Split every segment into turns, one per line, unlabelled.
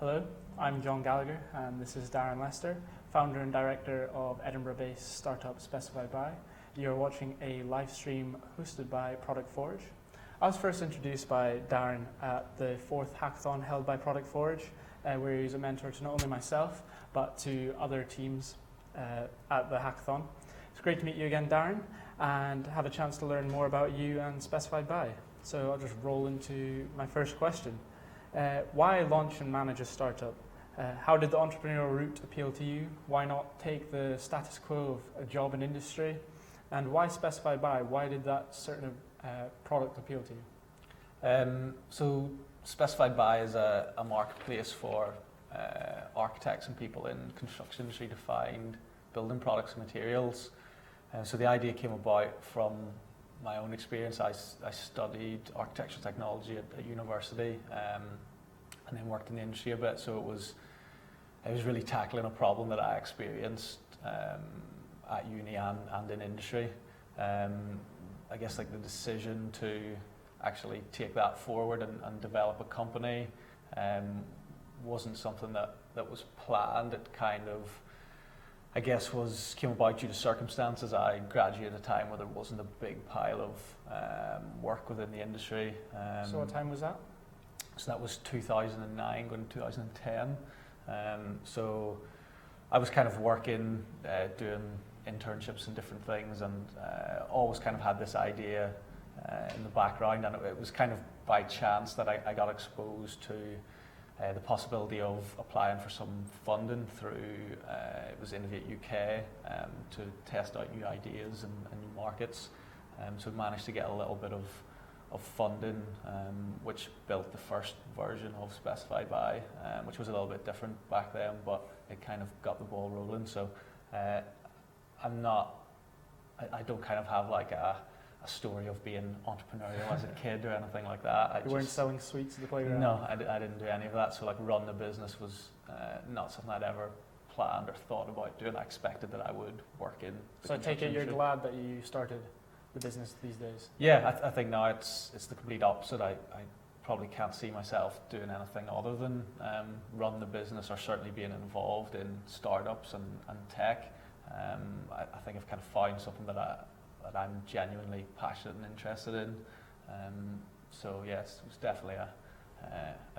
Hello, I'm John Gallagher and this is Darren Lester, founder and director of Edinburgh-based startup Specified By. You're watching a live stream hosted by Product Forge. I was first introduced by Darren at the 4th hackathon held by Product Forge, where he was a mentor to not only myself, but to other teams at the hackathon. It's great to meet you again, Darren, and have a chance to learn more about you and Specified By. So I'll just roll into my first question. Why launch and manage a startup? How did the entrepreneurial route appeal to you? Why not take the status quo of a job in industry? And why Specified By? Why did that certain product appeal to you?
So Specified By is a marketplace for architects and people in construction industry to find building products and materials. So the idea came about from my own experience. I studied architectural technology at university and then worked in the industry a bit. So it was really tackling a problem that I experienced at uni and in industry. I guess like the decision to actually take that forward and develop a company wasn't something that was planned. It kind of, I guess, came about due to circumstances. I graduated at a time where there wasn't a big pile of work within the industry.
So what time was that?
So that was 2009, going to 2010. So I was kind of working, doing internships and different things, and always kind of had this idea in the background, and it was kind of by chance that I got exposed to the possibility of applying for some funding through, it was Innovate UK, to test out new ideas and new markets. So I managed to get a little bit of funding, which built the first version of Specified By, which was a little bit different back then, but it kind of got the ball rolling. So I don't kind of have like a story of being entrepreneurial as a kid or anything like that.
You weren't selling sweets at the playground?
No, I didn't do any of that. So like run the business was not something I'd ever planned or thought about doing. I expected that I would work in the
So I take it you're
industry.
glad that you started the business these days?
Yeah, I think now it's the complete opposite. I probably can't see myself doing anything other than run the business, or certainly being involved in startups and tech. I think I've kind of found something that I'm genuinely passionate and interested in. So yes, it was definitely a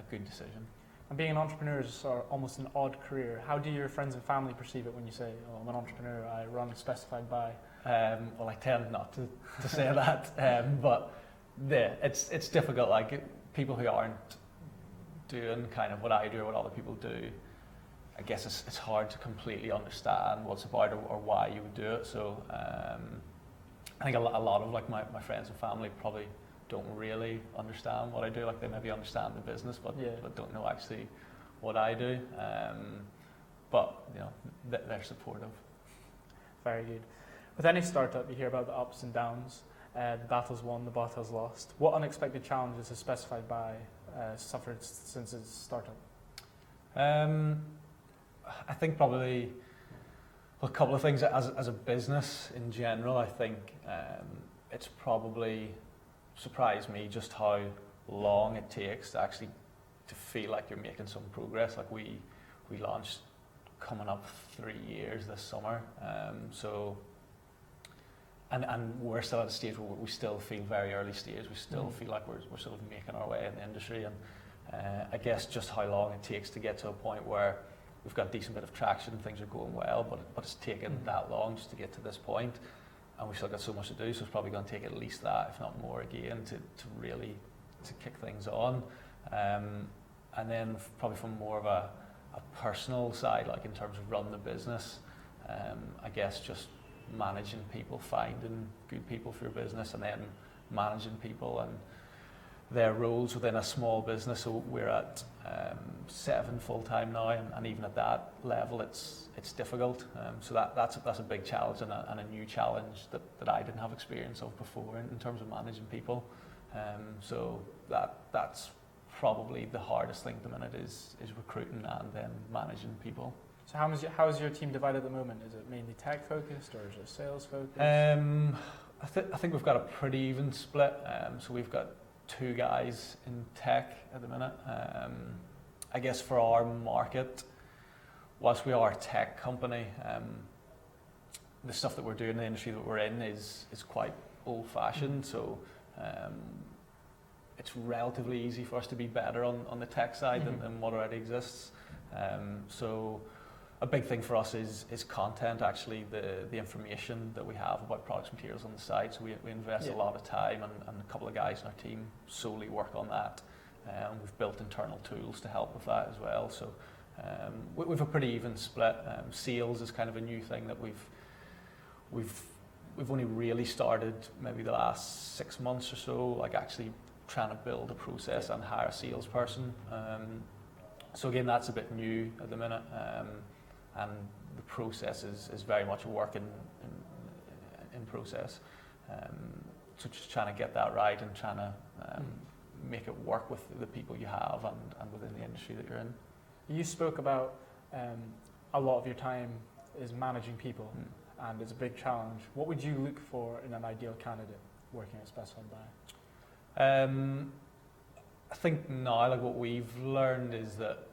good decision.
And being an entrepreneur is sort of almost an odd career. How do your friends and family perceive it when you say, "Oh, I'm an entrepreneur, I run Specified By"?
Well, I tend not to say that, but it's difficult. Like people who aren't doing kind of what I do or what other people do, I guess it's hard to completely understand what it's about or why you would do it. So I think a lot of like my friends and family probably don't really understand what I do. Like they maybe understand the business, but don't know actually what I do. But you know, they're supportive.
Very good. With any startup, you hear about the ups and downs. The battle's won, the battle's lost. What unexpected challenges has Specified By suffered since its startup?
I think probably a couple of things. As a business in general, I think it's probably surprised me just how long it takes to actually to feel like you're making some progress. Like we launched coming up 3 years this summer, so and we're still at a stage where we still feel very early stage. We still feel like we're sort of making our way in the industry, and I guess just how long it takes to get to a point where we've got a decent bit of traction, things are going well, but it's taken that long just to get to this point, and we've still got so much to do, so it's probably going to take at least that, if not more again, to really to kick things on. And then probably from more of a personal side, like in terms of running the business, I guess just managing people, finding good people for your business, and then managing people and their roles within a small business. So we're at 7 full-time now, and even at that level it's difficult. So that's a big challenge and a new challenge that I didn't have experience of before in terms of managing people. So that's probably the hardest thing at the minute is recruiting and then managing people.
So how is your team divided at the moment? Is it mainly tech focused or is it sales focused?
I think we've got a pretty even split. So we've got 2 guys in tech at the minute, I guess for our market, whilst we are a tech company, the stuff that we're doing in the industry that we're in is quite old-fashioned. So it's relatively easy for us to be better on the tech side than what already exists. So a big thing for us is content, actually, the information that we have about products and materials on the site. So we invest a lot of time, and a couple of guys in our team solely work on that. We've built internal tools to help with that as well. So we've a pretty even split. Sales is kind of a new thing that we've only really started maybe the last 6 months or so, like actually trying to build a process and hire a salesperson. So again, that's a bit new at the minute. And the process is very much a work in process. So just trying to get that right and trying to make it work with the people you have and within the industry that you're in.
You spoke about a lot of your time is managing people, and it's a big challenge. What would you look for in an ideal candidate working at Specified Buy?
I think now, like what we've learned is that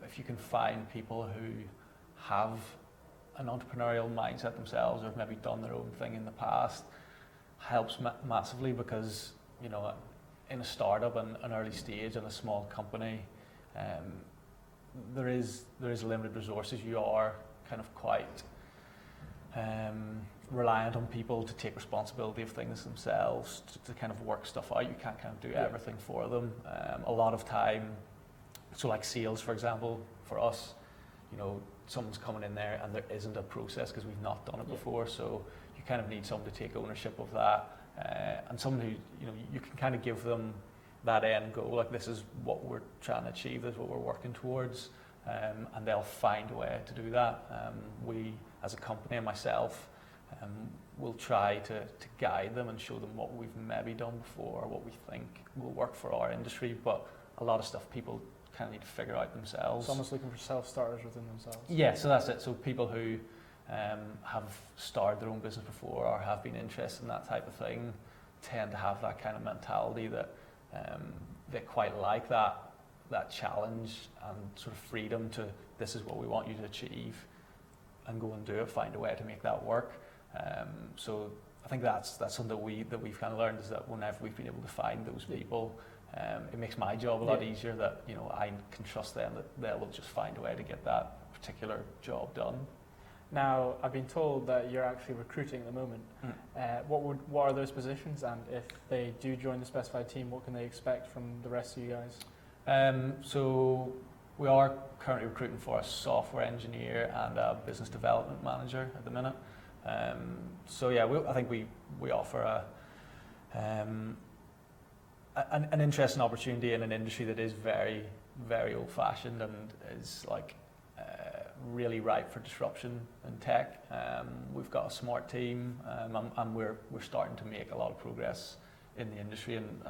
if you can find people who have an entrepreneurial mindset themselves, or have maybe done their own thing in the past, helps massively, because in a startup and an early stage in a small company, there is limited resources. You are kind of quite reliant on people to take responsibility of things themselves, to kind of work stuff out. You can't kind of do everything for them. A lot of time, so like sales, for example, for us, someone's coming in there and there isn't a process because we've not done it before. So you kind of need someone to take ownership of that, and someone who you can kind of give them that end goal, like this is what we're trying to achieve, this is what we're working towards, and they'll find a way to do that. We, as a company, and myself, will try to guide them and show them what we've maybe done before, or what we think will work for our industry. But a lot of stuff people kind of need to figure out themselves.
It's almost looking for self-starters within themselves.
Yeah, so that's it. So people who have started their own business before or have been interested in that type of thing tend to have that kind of mentality that they quite like that challenge and sort of freedom to, this is what we want you to achieve, and go and do it, find a way to make that work. So I think that's something that we've kind of learned, is that whenever we've been able to find those people, it makes my job a lot easier, that I can trust them that they will just find a way to get that particular job done.
Now, I've been told that you're actually recruiting at the moment. What are those positions, and if they do join the Specified team, what can they expect from the rest of you guys?
So we are currently recruiting for a software engineer and a business development manager at the minute. So yeah, I think we offer an interesting opportunity in an industry that is very, very old-fashioned and is like really ripe for disruption in tech. We've got a smart team, and we're starting to make a lot of progress in the industry and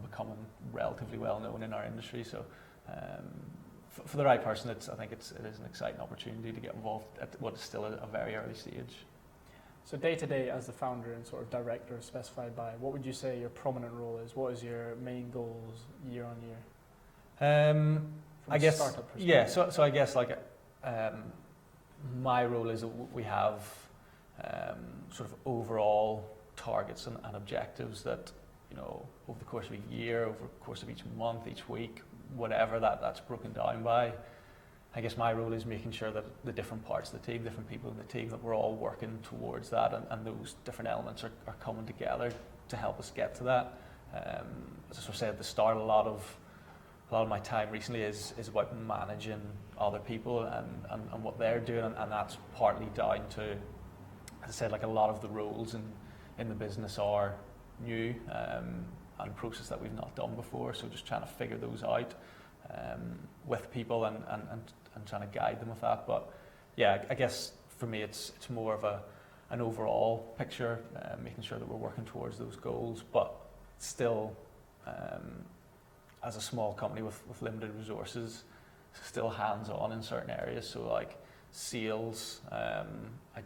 becoming relatively well known in our industry. So for the right person, I think it is an exciting opportunity to get involved at what is still a very early stage.
So day to day, as the founder and sort of director of Specified Buy, what would you say your prominent role is? What is your main goals year on year?
I guess,
startup perspective.
yeah. So I guess like my role is that we have sort of overall targets and objectives that over the course of a year, over the course of each month, each week, whatever that's broken down by. I guess my role is making sure that the different parts of the team, different people in the team, that we're all working towards that, and those different elements are coming together to help us get to that. As I sort of said at the start, a lot of my time recently is about managing other people and what they're doing, and that's partly down to, as I said, like a lot of the roles in the business are new and process that we've not done before. So just trying to figure those out with people and trying to guide them with that. But yeah, I guess for me it's more of an overall picture, making sure that we're working towards those goals, but still as a small company with limited resources, still hands-on in certain areas. So like sales, I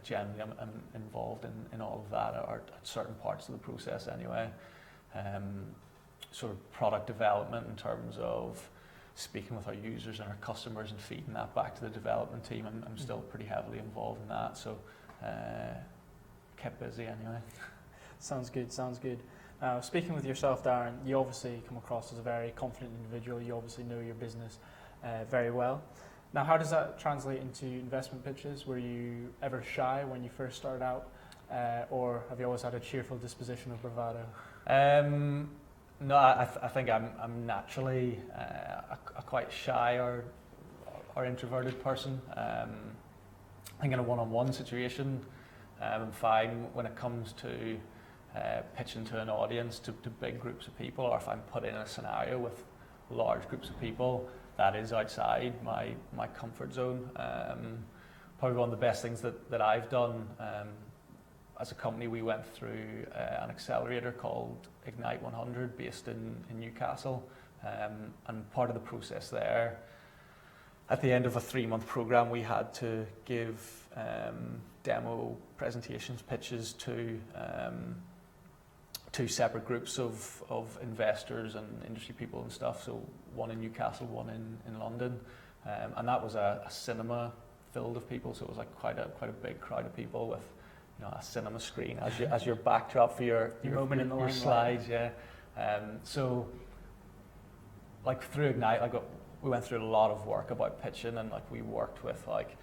generally am involved in all of that, or at certain parts of the process anyway. Sort of product development in terms of speaking with our users and our customers and feeding that back to the development team. I'm still pretty heavily involved in that, so kept busy anyway.
Sounds good, sounds good. Speaking with yourself, Darren, you obviously come across as a very confident individual. You obviously know your business very well. Now, how does that translate into investment pitches? Were you ever shy when you first started out, or have you always had a cheerful disposition of bravado?
No, I think I'm naturally a quite shy or introverted person. I think in a one-on-one situation, I'm fine. When it comes to pitching to an audience, to big groups of people, or if I'm put in a scenario with large groups of people, that is outside my comfort zone. Probably one of the best things that I've done as a company, we went through an accelerator called Ignite 100 based in Newcastle, and part of the process there, at the end of a 3-month program, we had to give demo presentations, pitches to two separate groups of investors and industry people and stuff. So one in Newcastle, one in London, and that was a cinema filled of people. So it was like quite a big crowd of people with, you know, a cinema screen as your backdrop for your
moment in the
your slides. Yeah. So like through Ignite, we went through a lot of work about pitching, and like we worked with like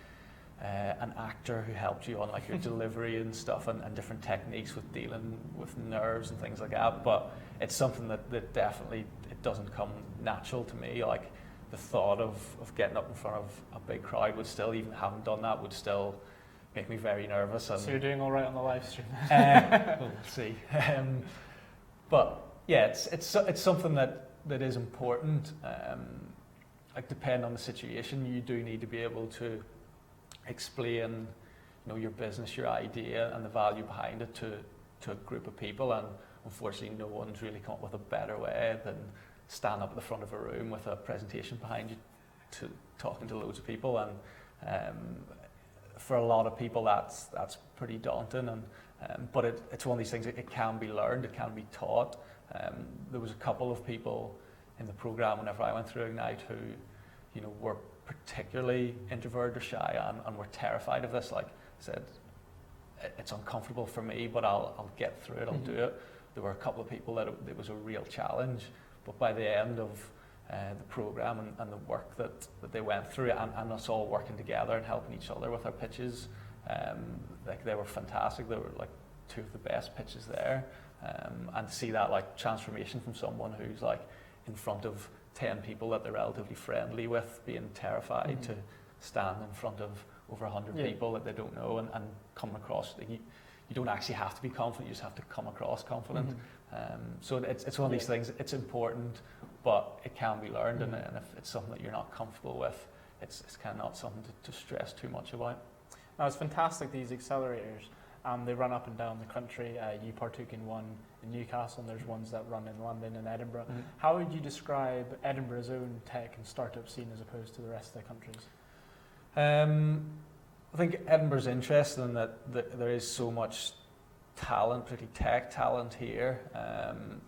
an actor who helped you on like your delivery and stuff, and different techniques with dealing with nerves and things like that. But it's something that definitely, it doesn't come natural to me. Like the thought of getting up in front of a big crowd would still, even having done that, would still make me very nervous. And
so you're doing all right on the live stream?
We'll see. But yeah, it's something that is important. Like depending on the situation, you do need to be able to explain, you know, your business, your idea, and the value behind it to a group of people. And unfortunately, no one's really come up with a better way than stand up at the front of a room with a presentation behind you, to talking to loads of people. And for a lot of people, that's pretty daunting. And but it's one of these things. It can be learned. It can be taught. There was a couple of people in the program whenever I went through Ignite who, you know, were particularly introverted or shy and were terrified of this. Like I said, it's uncomfortable for me, but I'll get through it. I'll do it. There were a couple of people that it was a real challenge, but by the end of the program and the work that they went through, and us all working together and helping each other with our pitches, like they were fantastic. They were like 2 of the best pitches there, and to see that like transformation from someone who's like in front of 10 people that they're relatively friendly with, being terrified to stand in front of over 100 people that they don't know, and coming across, you don't actually have to be confident, you just have to come across confident. So it's one of these things. It's important, but it can be learned, and if it's something that you're not comfortable with, it's kind of not something to stress too much about.
Now, it's fantastic, these accelerators. They run up and down the country. You partook in one in Newcastle, and there's ones that run in London and Edinburgh. How would you describe Edinburgh's own tech and startup scene as opposed to the rest of the countries?
I think Edinburgh's interesting in that there is so much talent, particularly tech talent here,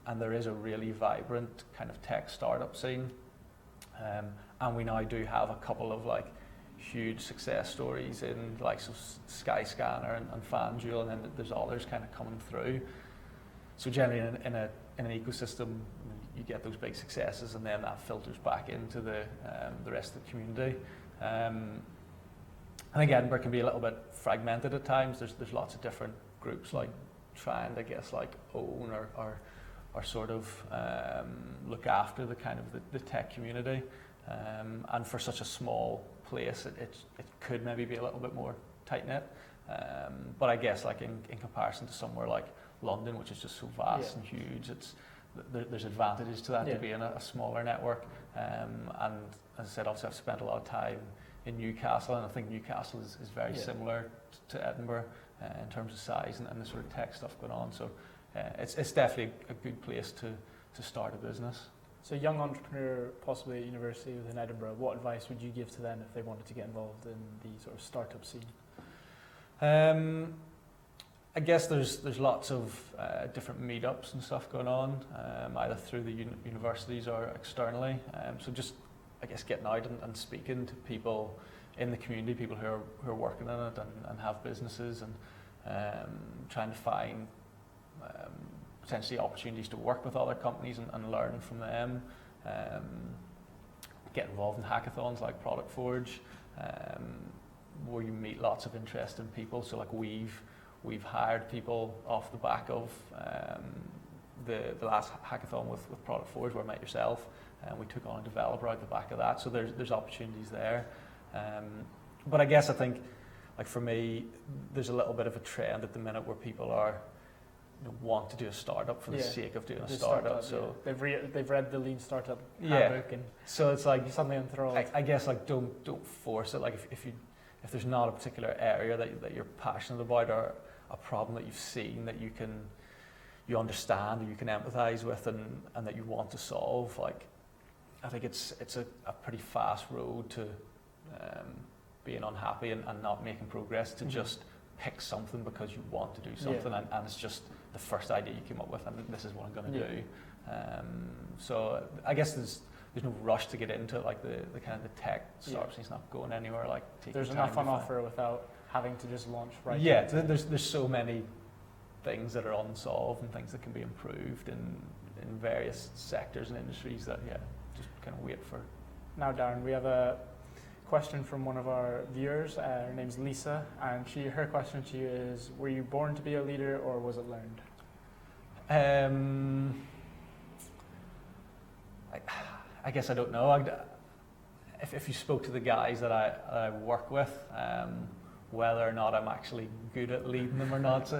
and there is a really vibrant kind of tech startup scene. And we now do have a couple of like huge success stories in like Skyscanner and FanDuel, and then there's others kind of coming through. So generally in an ecosystem, you get those big successes, and then that filters back into the rest of the community. I think Edinburgh can be a little bit fragmented at times. There's lots of different groups like trying to, I guess, like own or sort of look after the kind of the tech community. And for such a small place, it could maybe be a little bit more tight-knit. But I guess like in comparison to somewhere like London, which is just so vast and huge, there's advantages to that, to be in a smaller network. And as I said, obviously I've spent a lot of time in Newcastle, and I think Newcastle is very similar to Edinburgh in terms of size and the sort of tech stuff going on. So it's definitely a good place to start a business.
So, young entrepreneur, possibly at university within Edinburgh, what advice would you give to them if they wanted to get involved in the sort of startup scene?
I guess there's lots of different meetups and stuff going on, either through the universities or externally. So just I guess getting out and speaking to people in the community, people who are working in it and have businesses, and trying to find potentially opportunities to work with other companies and learn from them. Get involved in hackathons like Product Forge, where you meet lots of interesting people. So like we've hired people off the back of the last hackathon with Product Forge, where I met yourself, and we took on a developer out the back of that. So there's opportunities there. But I guess I think, like for me, there's a little bit of a trend at the minute where people are want to do a startup for the sake of doing a startup. So
they've read the Lean Startup
Yeah.
handbook, and
so it's like
suddenly enthralled.
I guess like don't force it. Like if there's not a particular area that you're passionate about, or a problem that you've seen that you understand or you can empathize with and that you want to solve, like I think it's a pretty fast road to being unhappy and not making progress, to just pick something because you want to do something, and it's just the first idea you came up with, and this is what I'm going to do. So I guess there's no rush to get into it, like the kind of the tech startups. It's not going anywhere. Like
there's enough on offer without having to just launch right.
Yeah, there's so many things that are unsolved and things that can be improved in various sectors and industries that just kind of wait for.
Now, Darren, we have a question from one of our viewers. Her name's Lisa, and her question to you is: were you born to be a leader, or was it learned?
I guess I don't know. If you spoke to the guys that I work with, whether or not I'm actually good at leading them or not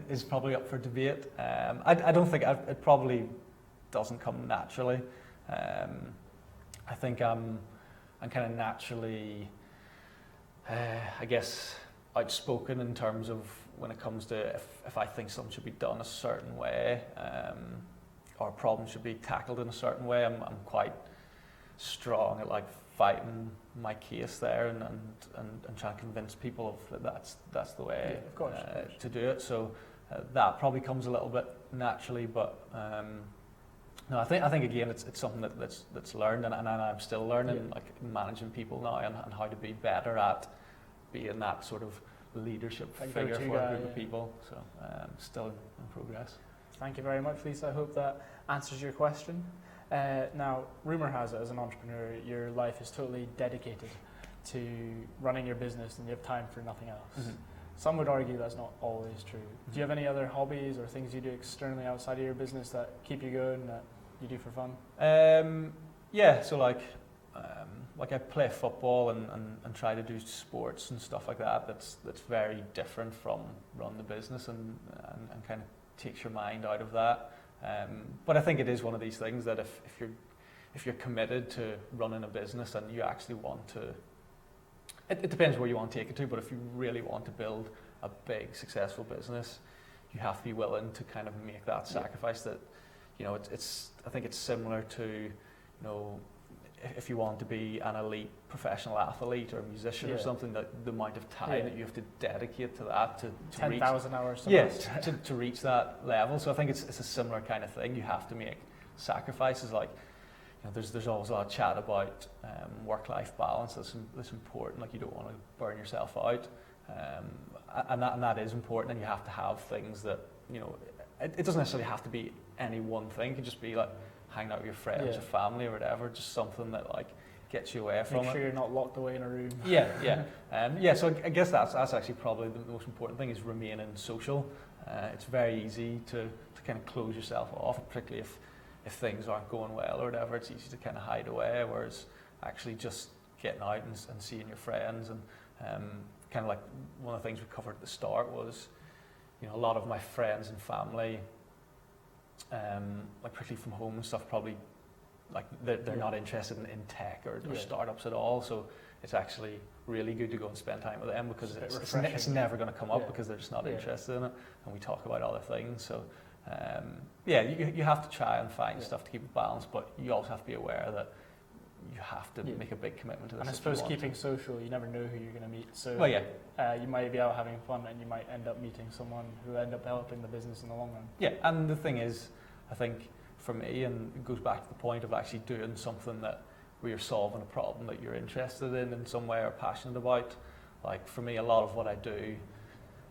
is probably up for debate. I don't think it probably doesn't come naturally. I think I'm kind of naturally, I guess, outspoken in terms of when it comes to if I think something should be done a certain way, or a problem should be tackled in a certain way. I'm quite strong at like fighting my case there and trying to convince people of that's the way to do it. So that probably comes a little bit naturally, but no, I think again it's something that's learned, and I'm still learning, like managing people now and how to be better at being that sort of leadership figure for a group of people. So still in progress.
Thank you very much, Lisa. I hope that answers your question. Now, rumour has it, as an entrepreneur, your life is totally dedicated to running your business and you have time for nothing else. Mm-hmm. Some would argue that's not always true. Mm-hmm. Do you have any other hobbies or things you do externally outside of your business that keep you going, that you do for fun?
So like I play football and try to do sports and stuff like that. That's very different from run the business and kind of takes your mind out of that. But I think it is one of these things that if you're committed to running a business and you actually want to, it depends where you want to take it to, but if you really want to build a big successful business, you have to be willing to kind of make that sacrifice. That I think it's similar to if you want to be an elite professional athlete or a musician or something, that the amount of time that you have to dedicate to that to
10,000 hours.
To reach that level. So I think it's a similar kind of thing. You have to make sacrifices. Like there's always a lot of chat about work-life balance. That's important. Like you don't want to burn yourself out, and that is important. And you have to have things that it doesn't necessarily have to be any one thing. It can just be like hanging out with your friends or family or whatever, just something that like gets you away from it.
Make sure you're not locked away in a room.
So I guess that's actually probably the most important thing, is remaining social. It's very easy to kind of close yourself off, particularly if things aren't going well or whatever. It's easy to kind of hide away, whereas actually just getting out and seeing your friends and kind of like one of the things we covered at the start was, a lot of my friends and family, like particularly from home and stuff, probably like they're not interested in tech or startups at all. So it's actually really good to go and spend time with them, because it's never going to come up because they're just not interested in it, and we talk about other things. So you have to try and find stuff to keep it balanced, but you also have to be aware that you have to make a big commitment to this.
And I suppose keeping social, you never know who you're going to meet. So you might be out having fun and you might end up meeting someone who end up helping the business in the long run. Yeah,
and the thing is, I think for me, and it goes back to the point of actually doing something that where you're solving a problem that you're interested in some way or passionate about. Like for me, a lot of what I do,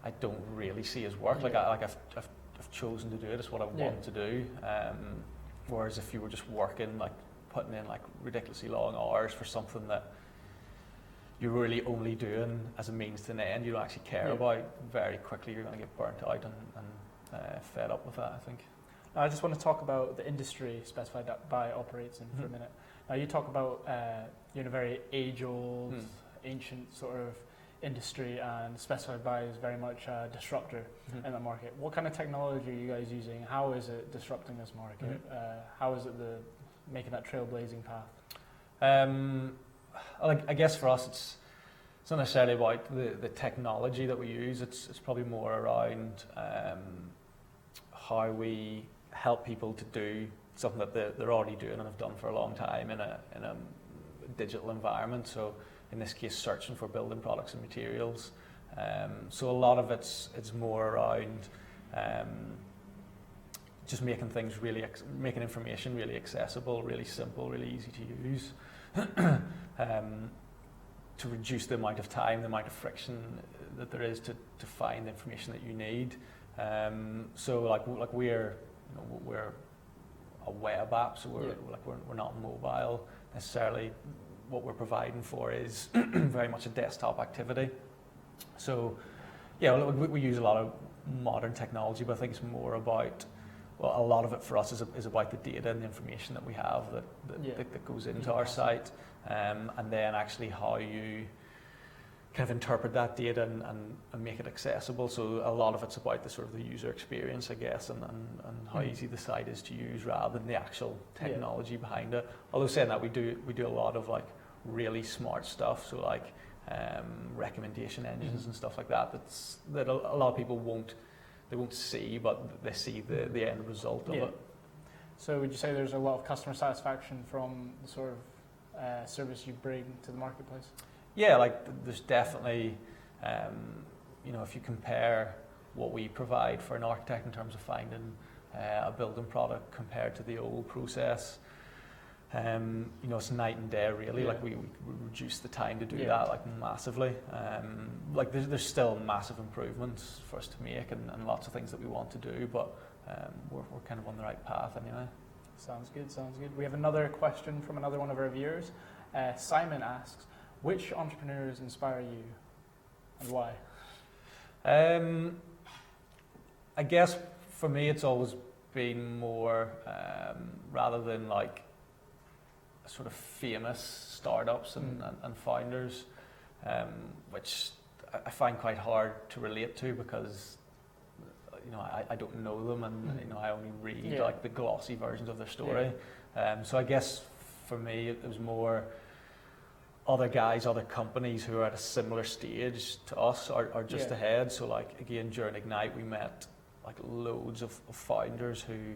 I don't really see as work.
Yeah.
I've chosen to do it. It's what I
Yeah.
want to do. Whereas if you were just working, like putting in like ridiculously long hours for something that you're really only doing as a means to an end, you don't actually care
Yeah.
about, very quickly you're going to get burnt out and fed up with that, I think.
Now, I just want to talk about the industry Specified By operates in for a minute. Now, you talk about you're in a very age-old, ancient sort of industry, and Specified By is very much a disruptor in the market. What kind of technology are you guys using? How is it disrupting this market? How is it making that trailblazing path?
I guess for us, it's not necessarily about the technology that we use. It's probably more around how we help people to do something that they're already doing and have done for a long time in a digital environment. So in this case, searching for building products and materials. So a lot of it's more around just making things making information really accessible, really simple, really easy to use. To reduce the amount of time, the amount of friction that there is to find the information that you need. So like we're a web app, so we're not mobile necessarily. What we're providing for is very much a desktop activity. So yeah, we use a lot of modern technology, but I think it's more about, well, a lot of it for us is about the data and the information that we have that goes into our site, and then actually how you kind of interpret that data and make it accessible. So a lot of it's about the sort of the user experience, I guess, and how easy the site is to use rather than the actual technology behind it. Although saying that, we do a lot of like really smart stuff. So like recommendation engines and stuff like that. That a lot of people won't see, but they see the end result of it.
So would you say there's a lot of customer satisfaction from the sort of service you bring to the marketplace?
Yeah, like there's definitely, if you compare what we provide for an architect in terms of finding a building product compared to the old process, it's night and day really. Like we reduce the time to do that like massively. Like there's still massive improvements for us to make and lots of things that we want to do, but we're kind of on the right path anyway.
Sounds good. We have another question from another one of our viewers. Simon asks, which entrepreneurs inspire you and why?
I guess for me it's always been more rather than like sort of famous startups and founders, which I find quite hard to relate to because I don't know them and I only read like the glossy versions of their story. So I guess for me it was more other guys, other companies who are at a similar stage to us are just ahead. So like again during Ignite we met like loads of founders who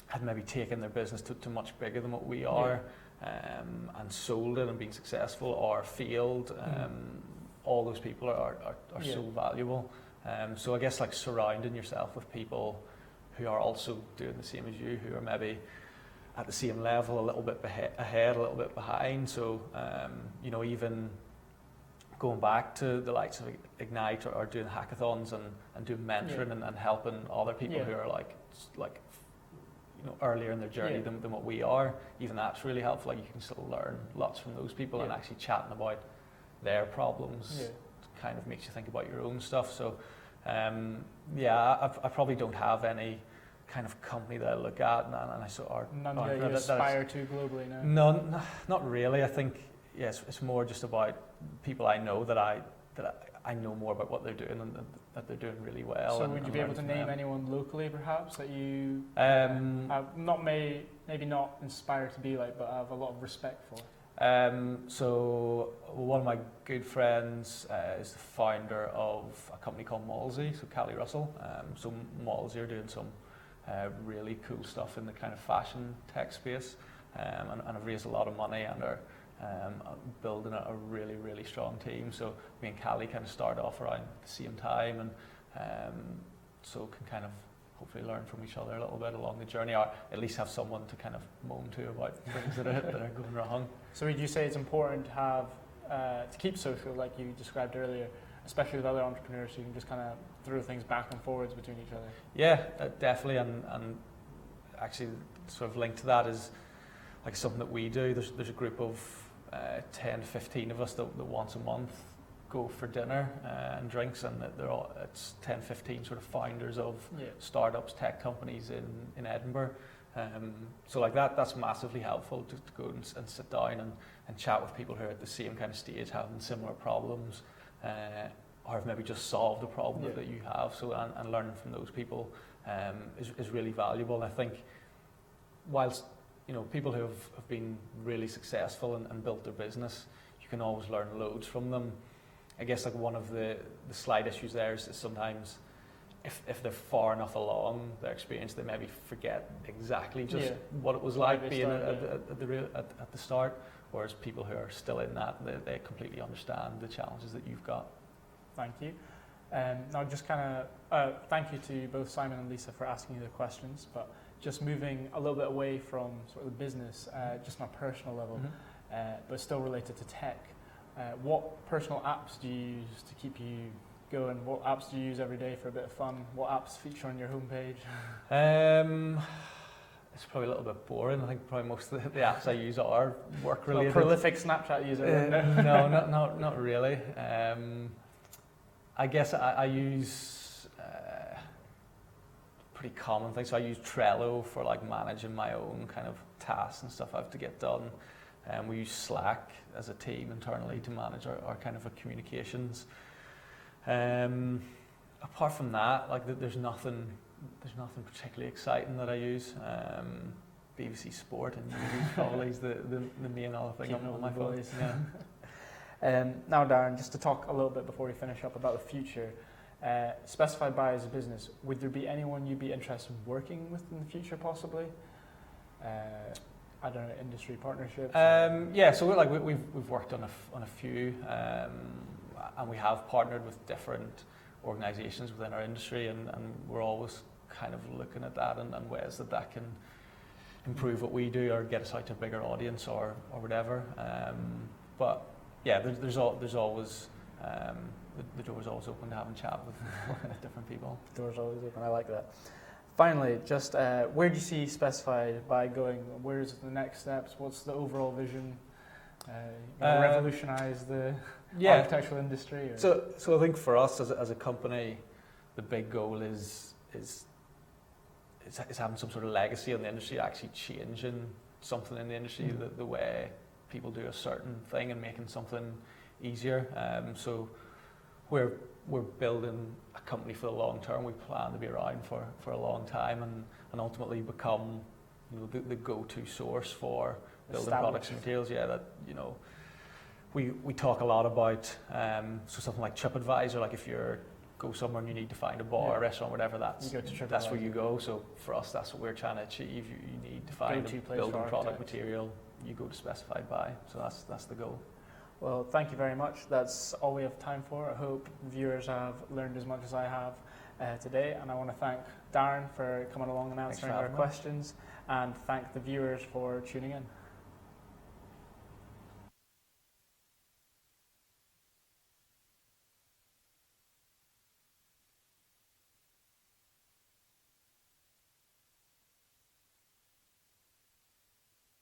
had maybe taken their business to much bigger than what we are, and sold it and been successful or failed. All those people are so valuable. So I guess like surrounding yourself with people who are also doing the same as you, who are maybe at the same level, a little bit ahead, a little bit behind. So even going back to the likes of Ignite or doing hackathons and doing mentoring and helping other people who are like earlier in their journey than what we are, even that's really helpful. Like you can still learn lots from those people and actually chatting about their problems kind of makes you think about your own stuff. So I probably don't have any kind of company that I look at and I sort of
none that you aspire to globally now?
No, not really. I think it's more just about people I know that I know more about what they're doing and that they're doing really well.
So would you be able to name anyone locally perhaps that you maybe not inspired to be like, but have a lot of respect for?
So one of my good friends is the founder of a company called Malsey, so Callie Russell. So Malsey are doing some really cool stuff in the kind of fashion tech space, and have raised a lot of money and are building a really, really strong team. So me and Callie kind of started off around the same time, and so can kind of hopefully learn from each other a little bit along the journey, or at least have someone to kind of moan to about things that are going wrong.
So would you say it's important to have to keep social, like you described earlier, especially with other entrepreneurs, so you can just kind of throw things back and forwards between each other?
Yeah, definitely, and actually sort of linked to that is like something that we do. There's a group of 10 to 15 of us that once a month go for dinner and drinks, and it's 10, 15 sort of founders of startups, tech companies in Edinburgh. So like that's massively helpful to go and sit down and chat with people who are at the same kind of stage, having similar problems, or have maybe just solved a problem that you have. So and learning from those people is really valuable. And I think whilst people who have been really successful and built their business, you can always learn loads from them. I guess like one of the slight issues there is sometimes if they're far enough along their experience, they maybe forget exactly just what it was like being at the start. Whereas people who are still in that, they completely understand the challenges that you've got.
Thank you. Now just kind of thank you to both Simon and Lisa for asking you the questions, but just moving a little bit away from sort of the business, just on a personal level, but still related to tech. What personal apps do you use to keep you going? What apps do you use every day for a bit of fun? What apps feature on your homepage?
It's probably a little bit boring. I think probably most of the apps I use are work related.
Prolific Snapchat user.
No, not really. I guess I use pretty common things. So I use Trello for like managing my own kind of tasks and stuff I have to get done. We use Slack as a team internally to manage our kind of communications. Apart from that, like there's nothing particularly exciting that I use. BBC Sport and YouTube probably is the main other thing on my phone.
Yeah. Now, Darren, just to talk a little bit before we finish up about the future, Specified By as a business, would there be anyone you'd be interested in working with in the future, possibly? I don't know, industry partnerships?
Yeah, so we've worked on a few, and we have partnered with different organisations within our industry, and we're always kind of looking at that and ways that can improve what we do or get us out to a bigger audience or whatever. But yeah, there's always the door's always open to having a chat with different people.
The door's always open. I like that. Finally, just where do you see Specified By going? Where's the next steps? What's the overall vision? Revolutionise the architectural industry? Or?
So I think for us as a company, the big goal is having some sort of legacy on the industry, actually changing something in the industry, the way people do a certain thing and making something easier. So we're building a company for the long term. We plan to be around for a long time and ultimately become the go-to source for building products and materials. Yeah, that we talk a lot about so something like TripAdvisor. Like if you go somewhere and you need to find a bar, a restaurant, whatever, that's where you go. So for us, that's what we're trying to achieve. You need to find a building product material. You go to Specified By. So that's the goal.
Well, thank you very much. That's all we have time for. I hope viewers have learned as much as I have today. And I want to thank Darren for coming along and answering our questions. And thank the viewers for tuning in.